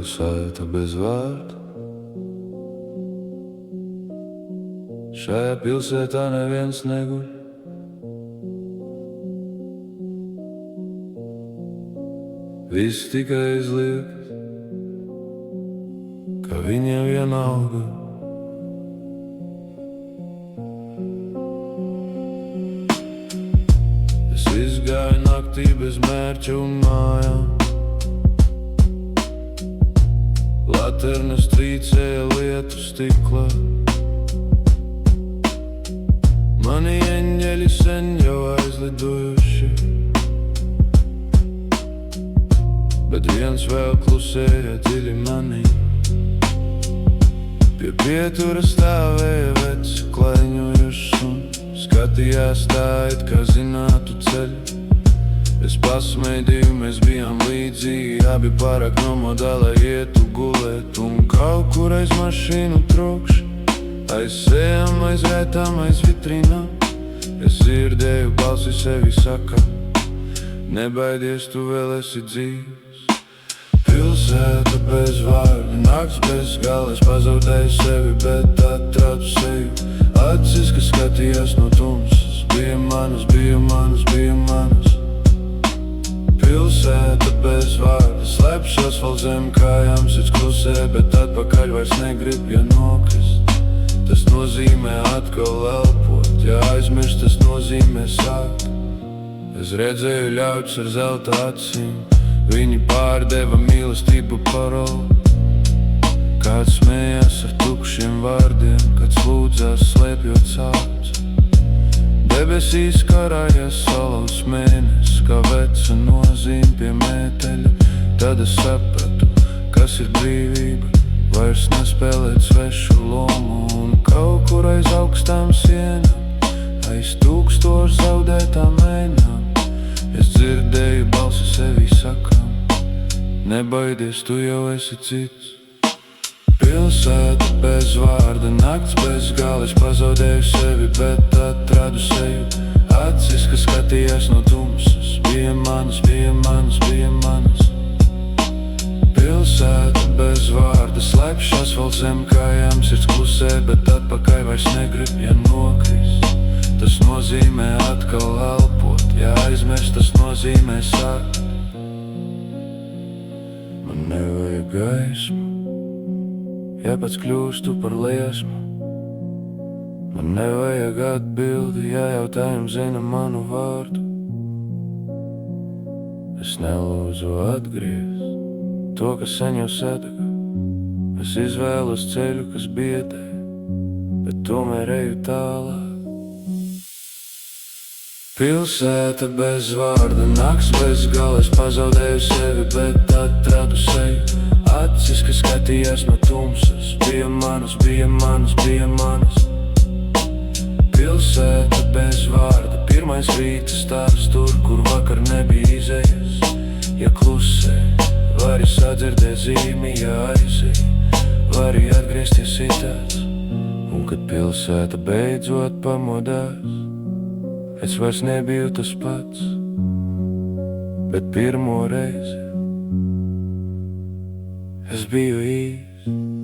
pilsēta bez vārda. Šajā pilsētā neviens neguļ. Viss tikai izliekas, ka viņiem vienalga. Es izgāju naktī bez mērķa un mājām. Laternas trīcēja lietu stiklā. Mani eņģeļi sen jau aizlidojuši, bet viens vēl klusēja dziļi manī. Pie pietura stāvēja vecs klaiņojušs un skatījās tā, it kā zinātu ceļu. Es pasmēdīju, mēs bijām līdzīgi, abi pārāk nomodā, lai ietu gulēt. Un kaut kur aiz mašīnu trokšņi, aiz sejām, aiz rētām, aiz vitrīnām, es dzirdēju balsi sevi saka: nebaidies, tu vēl esi dzīvs. Pilsēta bez vārda, nakts bez gala, es pazaudēju sevi, bet atradu seju. Acis, kas skatījās no tumsas, bija manas, bija manas, bija manas. Pilsēta bez vārda, slēpš asfalts zem kājām, sirds klusē, bet atpakaļ vairs negrib, ja nokrist. Tas nozīmē atkal elpot, ja aizmirst, tas nozīmē sākt. Es redzēju ļauķus ar zelta acīm, viņi pārdeva mīlestību parolu. Kāds smējās ar tukšiem vārdiem, kāds lūdzās slēpjot sāpes. Debesīs karājas salauz mēnesis, kā veca nozīme pie mēteļa. Tad es sapratu, kas ir brīvība, vairs nespēlēt svešu lomu. Un kaut kur aiz augstām sienām, aiz tūkstošu zaudētām ainām, es dzirdēju balsi sevi sakām: nebaidies, tu jau esi cits. Pilsēta bez vārda, nakts bez gala, es pazaudēju sevi, bet atradu seju. Acis, kas skatījās no tumsas, bija manas, bija manas, bija manas. Pilsēta bez vārda, slēpš asfalts zem kājām, sirds klusē, bet atpakaļ vairs negrib, ja nokrist. Tas nozīmē atkal elpot, ja aizmirst, tas nozīmē sākt. Man nevajag gaismu, ja pats kļūstu par liesmu. Man nevajag atbildi, ja jautājumi zina manu vārdu. Es nelūdzu atgriezt to, kas sen jau sadega. Es izvēlos ceļu, kas biedē, bet tomēr eju tālāk. Pilsēta bez vārda, nakts bez gala, es pazaudēju sevi, bet atradu seju. Acis, kas skatījās no tumsas, bija manas, bija manas, bija manas. Pilsēta bez vārda, pirmais rīta stāvs tur, kur vakar nebija izējas. Ja klusē, vari sadzirdēt zīmi, ja aizej, vari atgriezties sitās. Un kad pilsēta beidzot pamodās, es vairs nebiju tas pats, bet pirmo reizi es biju īsts.